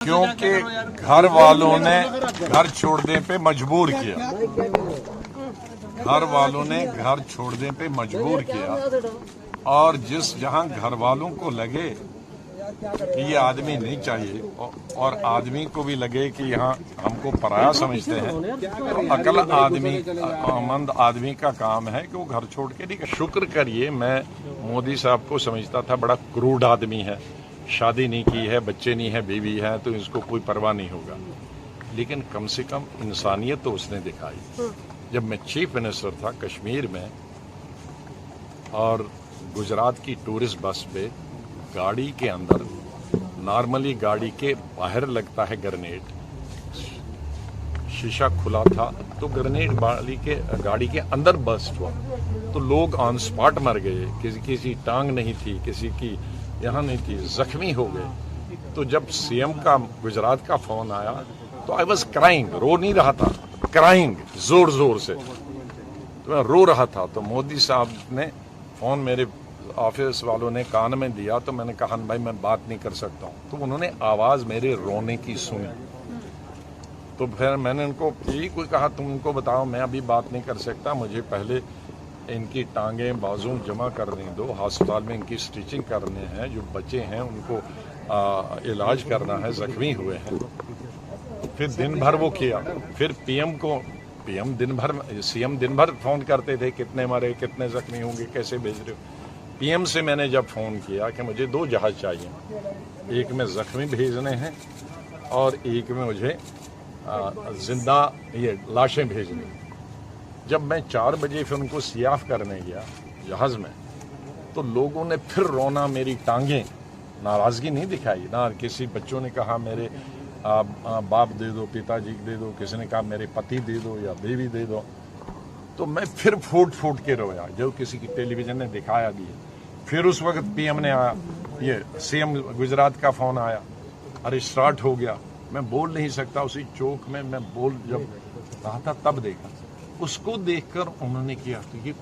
क्योंकि घर वालों ने घर छोड़ने पे मजबूर किया। घर वालों ने घर छोड़ने पे मजबूर किया और जहां घर वालों को लगे कि ये आदमी नहीं चाहिए और आदमी को भी लगे कि यहाँ हमको पराया समझते हैं, तो अकल आदमी मंद आदमी का काम है कि वो घर छोड़ के नहीं। शुक्र करिए, मैं मोदी साहब को समझता था बड़ा क्रूड आदमी है, शादी नहीं की है, बच्चे नहीं है, बीवी है, तो इसको कोई परवाह नहीं होगा। लेकिन कम से कम इंसानियत तो उसने दिखाई। जब मैं चीफ मिनिस्टर था कश्मीर में और गुजरात की टूरिस्ट बस पे गाड़ी के अंदर, नॉर्मली गाड़ी के बाहर लगता है ग्रेनेड, शीशा खुला था तो ग्रेनेड गाड़ी के अंदर बस्ट हुआ तो लोग ऑन स्पॉट मर गए। किसी टांग नहीं थी, किसी की यहाँ नहीं थी, जख्मी हो गए। तो जब सीएम का गुजरात का फोन आया तो आई वॉज क्राइंग, रो नहीं रहा था, क्राइंग जोर जोर से, तो मैं रो रहा था। तो मोदी साहब ने फोन मेरे ऑफिस वालों ने कान में दिया तो मैंने कहा भाई मैं बात नहीं कर सकता हूँ। तो उन्होंने आवाज मेरे रोने की सुनी। तो फिर मैंने उनको यही कोई कहा, तुम उनको बताओ मैं अभी बात नहीं कर सकता, मुझे पहले इनकी टांगें बाजू जमा करने दो, अस्पताल में इनकी स्टिचिंग करने हैं, जो बच्चे हैं उनको इलाज करना है, जख्मी हुए हैं। फिर दिन भर वो किया। फिर पीएम दिन भर, सीएम दिन भर फोन करते थे, कितने मरे, कितने जख्मी होंगे, कैसे भेज रहे हो। पीएम से मैंने जब फोन किया कि मुझे 2 जहाज चाहिए, एक में जख्मी भेजने हैं और एक में मुझे जिंदा ये लाशें भेजनी। जब मैं 4 बजे फिर उनको सियाफ करने गया जहाज में, तो लोगों ने फिर रोना, मेरी टांगें, नाराजगी नहीं दिखाई ना। किसी बच्चों ने कहा मेरे बाप दे दो, पिताजी दे दो, किसी ने कहा मेरे पति दे दो या बीवी दे दो। तो मैं फिर फूट फूट के रोया, जो किसी की टेलीविजन ने दिखाया भी है। फिर उस वक्त पीएम ने आया, ये सीएम गुजरात का फोन आया, अरे स्टार्ट हो गया। मैं बोल नहीं सकता, उसी चौक में मैं बोल जब रहा था तब देखा, उसको देखकर उन्होंने किया तो ये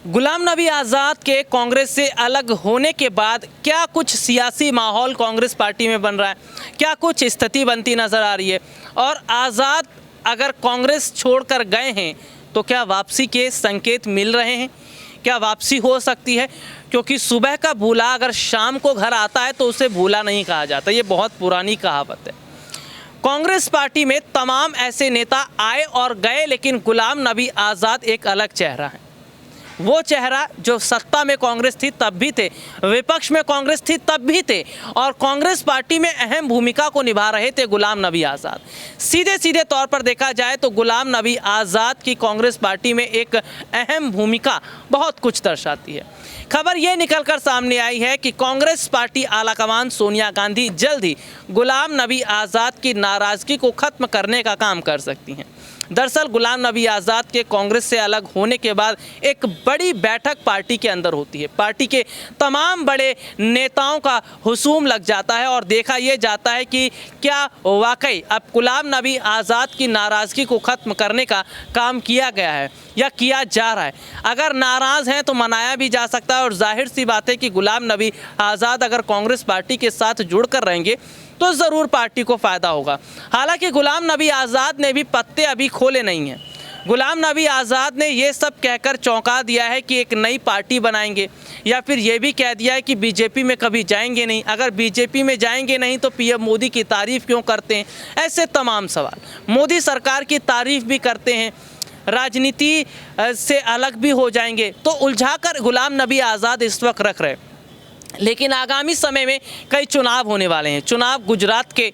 गुलाम नबी आज़ाद के कांग्रेस से अलग होने के बाद क्या कुछ सियासी माहौल कांग्रेस पार्टी में बन रहा है, क्या कुछ स्थिति बनती नज़र आ रही है, और आज़ाद अगर कांग्रेस छोड़कर गए हैं तो क्या वापसी के संकेत मिल रहे हैं, क्या वापसी हो सकती है? क्योंकि सुबह का भूला अगर शाम को घर आता है तो उसे भूला नहीं कहा जाता, ये बहुत पुरानी कहावत है। कांग्रेस पार्टी में तमाम ऐसे नेता आए और गए, लेकिन गुलाम नबी आज़ाद एक अलग चेहरा है। वो चेहरा जो सत्ता में कांग्रेस थी तब भी थे, विपक्ष में कांग्रेस थी तब भी थे, और कांग्रेस पार्टी में अहम भूमिका को निभा रहे थे गुलाम नबी आज़ाद। सीधे सीधे तौर पर देखा जाए तो गुलाम नबी आज़ाद की कांग्रेस पार्टी में एक अहम भूमिका बहुत कुछ दर्शाती है। खबर ये निकलकर सामने आई है कि कांग्रेस पार्टी आलाकमान सोनिया गांधी जल्द ही गुलाम नबी आज़ाद की नाराज़गी को ख़त्म करने का काम कर सकती हैं। दरअसल गुलाम नबी आज़ाद के कांग्रेस से अलग होने के बाद एक बड़ी बैठक पार्टी के अंदर होती है। पार्टी के तमाम बड़े नेताओं का हुजूम लग जाता है और देखा यह जाता है कि क्या वाकई अब गुलाम नबी आज़ाद की नाराज़गी को ख़त्म करने का काम किया गया है या किया जा रहा है। अगर नाराज़ हैं तो मनाया भी जा सकता है, और जाहिर सी बात है कि गुलाम नबी आज़ाद अगर कांग्रेस पार्टी के साथ जुड़कर रहेंगे तो ज़रूर पार्टी को फ़ायदा होगा। हालांकि गुलाम नबी आज़ाद ने भी पत्ते अभी खोले नहीं हैं। गुलाम नबी आज़ाद ने ये सब कहकर चौंका दिया है कि एक नई पार्टी बनाएंगे, या फिर ये भी कह दिया है कि बीजेपी में कभी जाएंगे नहीं। अगर बीजेपी में जाएंगे नहीं तो पीएम मोदी की तारीफ़ क्यों करते हैं, ऐसे तमाम सवाल। मोदी सरकार की तारीफ़ भी करते हैं, राजनीति से अलग भी हो जाएंगे, तो उलझाकर गुलाम नबी आज़ाद इस वक्त रख रहे। लेकिन आगामी समय में कई चुनाव होने वाले हैं। चुनाव गुजरात के,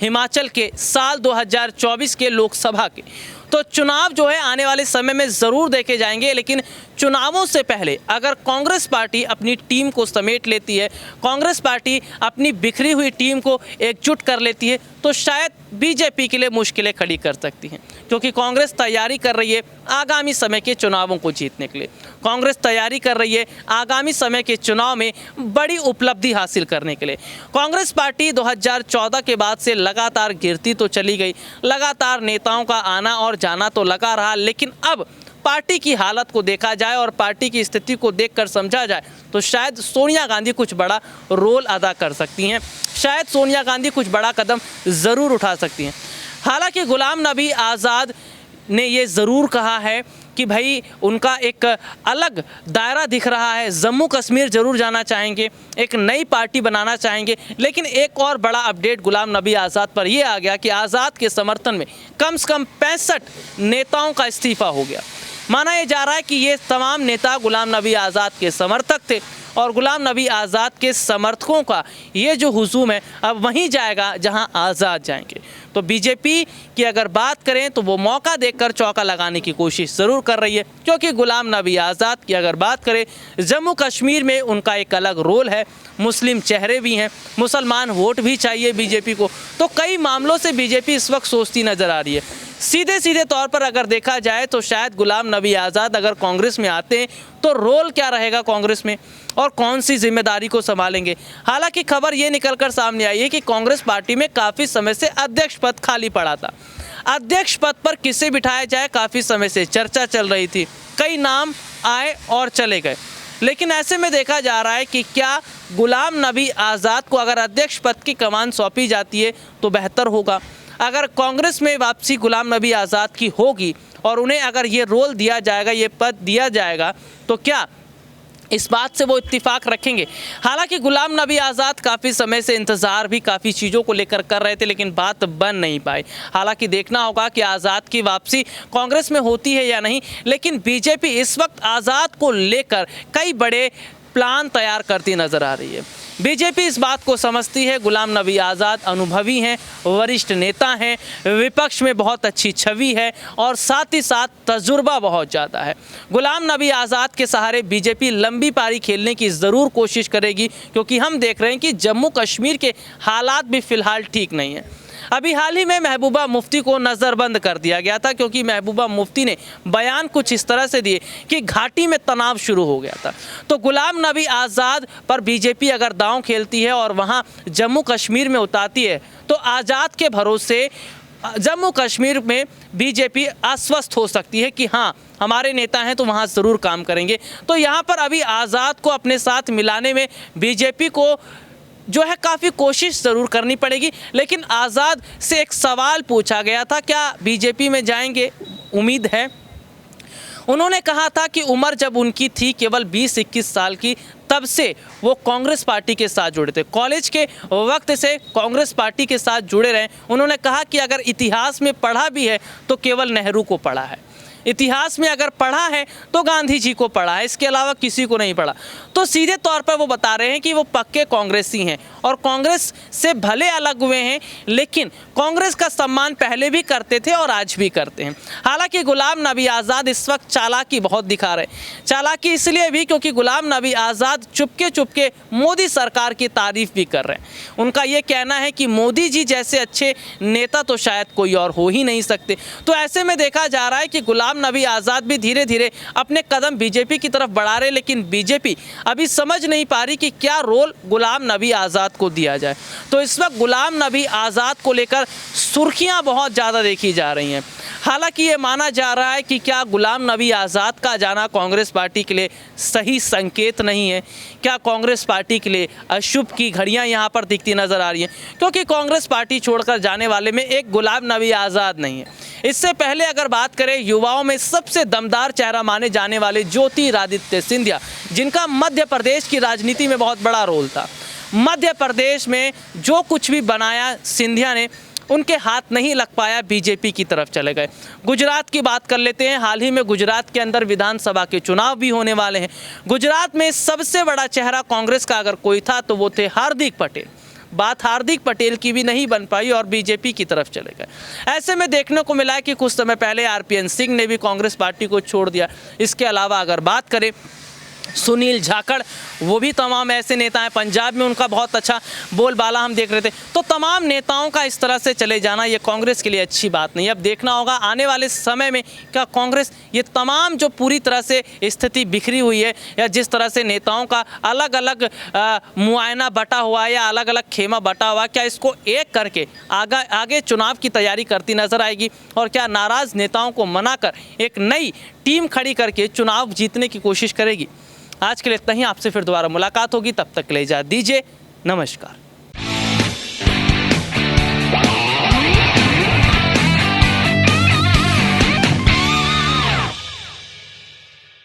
हिमाचल के, साल 2024 के लोकसभा के, तो चुनाव जो है आने वाले समय में ज़रूर देखे जाएंगे। लेकिन चुनावों से पहले अगर कांग्रेस पार्टी अपनी टीम को समेट लेती है, कांग्रेस पार्टी अपनी बिखरी हुई टीम को एकजुट कर लेती है, तो शायद बीजेपी के लिए मुश्किलें खड़ी कर सकती हैं, क्योंकि कांग्रेस तैयारी कर रही है आगामी समय के चुनावों को जीतने के लिए। कांग्रेस तैयारी कर रही है आगामी समय के चुनाव में बड़ी उपलब्धि हासिल करने के लिए। कांग्रेस पार्टी 2014 के बाद से लगातार गिरती तो चली गई, लगातार नेताओं का आना और जाना तो लगा रहा, लेकिन अब पार्टी की हालत को देखा जाए और पार्टी की स्थिति को देखकर समझा जाए तो शायद सोनिया गांधी कुछ बड़ा रोल अदा कर सकती हैं, शायद सोनिया गांधी कुछ बड़ा कदम ज़रूर उठा सकती हैं। हालांकि गुलाम नबी आज़ाद ने ये ज़रूर कहा है कि भाई उनका एक अलग दायरा दिख रहा है, जम्मू कश्मीर ज़रूर जाना चाहेंगे, एक नई पार्टी बनाना चाहेंगे। लेकिन एक और बड़ा अपडेट गुलाम नबी आज़ाद पर यह आ गया कि आज़ाद के समर्थन में कम से कम 65 नेताओं का इस्तीफ़ा हो गया। माना यह जा रहा है कि ये तमाम नेता गुलाम नबी आज़ाद के समर्थक थे और गुलाम नबी आज़ाद के समर्थकों का ये जो हुजूम है अब वहीं जाएगा जहां आज़ाद जाएंगे। तो बीजेपी की अगर बात करें तो वो मौका देखकर चौका लगाने की कोशिश ज़रूर कर रही है, क्योंकि गुलाम नबी आज़ाद की अगर बात करें जम्मू कश्मीर में उनका एक अलग रोल है, मुस्लिम चेहरे भी हैं, मुसलमान वोट भी चाहिए बीजेपी को। तो कई मामलों से बीजेपी इस वक्त सोचती नज़र आ रही है। सीधे तौर पर अगर देखा जाए तो शायद गुलाम नबी आज़ाद अगर कांग्रेस में आते हैं तो रोल क्या रहेगा कांग्रेस में और कौन सी जिम्मेदारी को संभालेंगे। हालांकि खबर ये निकलकर सामने आई है कि कांग्रेस पार्टी में काफ़ी समय से अध्यक्ष पद खाली पड़ा था। अध्यक्ष पद पर किसे बिठाया जाए काफ़ी समय से चर्चा चल रही थी, कई नाम आए और चले गए। लेकिन ऐसे में देखा जा रहा है कि क्या गुलाम नबी आज़ाद को अगर अध्यक्ष पद की कमान सौंपी जाती है तो बेहतर होगा। अगर कांग्रेस में वापसी गुलाम नबी आज़ाद की होगी और उन्हें अगर ये रोल दिया जाएगा, ये पद दिया जाएगा, तो क्या इस बात से वो इत्तेफाक रखेंगे। हालांकि गुलाम नबी आज़ाद काफ़ी समय से इंतज़ार भी काफ़ी चीज़ों को लेकर कर रहे थे, लेकिन बात बन नहीं पाई। हालांकि देखना होगा कि आज़ाद की वापसी कांग्रेस में होती है या नहीं, लेकिन बीजेपी इस वक्त आज़ाद को लेकर कई बड़े प्लान तैयार करती नज़र आ रही है। बीजेपी इस बात को समझती है गुलाम नबी आज़ाद अनुभवी हैं, वरिष्ठ नेता हैं, विपक्ष में बहुत अच्छी छवि है और साथ ही साथ तजुर्बा बहुत ज़्यादा है। गुलाम नबी आज़ाद के सहारे बीजेपी लंबी पारी खेलने की ज़रूर कोशिश करेगी, क्योंकि हम देख रहे हैं कि जम्मू कश्मीर के हालात भी फ़िलहाल ठीक नहीं है। अभी हाल ही में महबूबा मुफ्ती को नज़रबंद कर दिया गया था, क्योंकि महबूबा मुफ्ती ने बयान कुछ इस तरह से दिए कि घाटी में तनाव शुरू हो गया था। तो गुलाम नबी आज़ाद पर बीजेपी अगर दांव खेलती है और वहां जम्मू कश्मीर में उतारती है तो आज़ाद के भरोसे जम्मू कश्मीर में बीजेपी आश्वस्त हो सकती है कि हाँ हमारे नेता हैं तो वहाँ ज़रूर काम करेंगे। तो यहाँ पर अभी आज़ाद को अपने साथ मिलाने में बीजेपी को जो है काफ़ी कोशिश ज़रूर करनी पड़ेगी। लेकिन आज़ाद से एक सवाल पूछा गया था, क्या बीजेपी में जाएंगे, उम्मीद है। उन्होंने कहा था कि उम्र जब उनकी थी केवल 20-21 साल की, तब से वो कांग्रेस पार्टी के साथ जुड़े थे, कॉलेज के वक्त से कांग्रेस पार्टी के साथ जुड़े रहे। उन्होंने कहा कि अगर इतिहास में पढ़ा भी है तो केवल नेहरू को पढ़ा है, इतिहास में अगर पढ़ा है तो गांधी जी को पढ़ा है, इसके अलावा किसी को नहीं पढ़ा। तो सीधे तौर पर वो बता रहे हैं कि वो पक्के कांग्रेसी हैं और कांग्रेस से भले अलग हुए हैं, लेकिन कांग्रेस का सम्मान पहले भी करते थे और आज भी करते हैं। हालांकि गुलाम नबी आज़ाद इस वक्त चालाकी बहुत दिखा रहे हैं। चालाकी इसलिए भी क्योंकि गुलाम नबी आज़ाद चुपके चुपके मोदी सरकार की तारीफ भी कर रहे हैं। उनका ये कहना है कि मोदी जी जैसे अच्छे नेता तो शायद कोई और हो ही नहीं सकते। तो ऐसे में देखा जा रहा है कि गुलाम नबी आज़ाद भी धीरे धीरे अपने कदम बीजेपी की तरफ बढ़ा रहे, लेकिन बीजेपी अभी समझ नहीं पा रही कि क्या रोल गुलाम नबी आज़ाद को दिया जाए। तो इस वक्त गुलाम नबी आज़ाद को लेकर सुर्खियां बहुत ज़्यादा देखी जा रही हैं। हालांकि ये माना जा रहा है कि क्या गुलाम नबी आज़ाद का जाना कांग्रेस पार्टी के लिए सही संकेत नहीं है, क्या कांग्रेस पार्टी के लिए अशुभ की घड़ियां यहां पर दिखती नज़र आ रही हैं, क्योंकि कांग्रेस पार्टी छोड़कर जाने वाले में एक गुलाम नबी आज़ाद नहीं है। इससे पहले अगर बात करें युवाओं में सबसे दमदार चेहरा माने जाने वाले ज्योतिरादित्य सिंधिया, जिनका मध्य प्रदेश की राजनीति में बहुत बड़ा रोल था, मध्य प्रदेश में जो कुछ भी बनाया सिंधिया ने, उनके हाथ नहीं लग पाया, बीजेपी की तरफ चले गए। गुजरात की बात कर लेते हैं। हाल ही में गुजरात के अंदर विधानसभा के चुनाव भी होने वाले हैं। गुजरात में सबसे बड़ा चेहरा कांग्रेस का अगर कोई था तो वो थे हार्दिक पटेल। बात हार्दिक पटेल की भी नहीं बन पाई और बीजेपी की तरफ चले गए। ऐसे में देखने को मिला है कि कुछ समय पहले आरपीएन सिंह ने भी कांग्रेस पार्टी को छोड़ दिया। इसके अलावा अगर बात करें सुनील जाखड़, वो भी तमाम ऐसे नेता हैं। पंजाब में उनका बहुत अच्छा बोलबाला हम देख रहे थे। तो तमाम नेताओं का इस तरह से चले जाना ये कांग्रेस के लिए अच्छी बात नहीं है। अब देखना होगा आने वाले समय में क्या कांग्रेस ये तमाम जो पूरी तरह से स्थिति बिखरी हुई है या जिस तरह से नेताओं का अलग अलग मुआयना बटा हुआ है या अलग अलग खेमा बटा हुआ है, क्या इसको एक करके आगे चुनाव की तैयारी करती नजर आएगी और क्या नाराज़ नेताओं को मनाकर एक नई टीम खड़ी करके चुनाव जीतने की कोशिश करेगी। आज के लिए इतना ही। आपसे फिर दोबारा मुलाकात होगी, तब तक के लिए इजाज़त दीजिए। नमस्कार।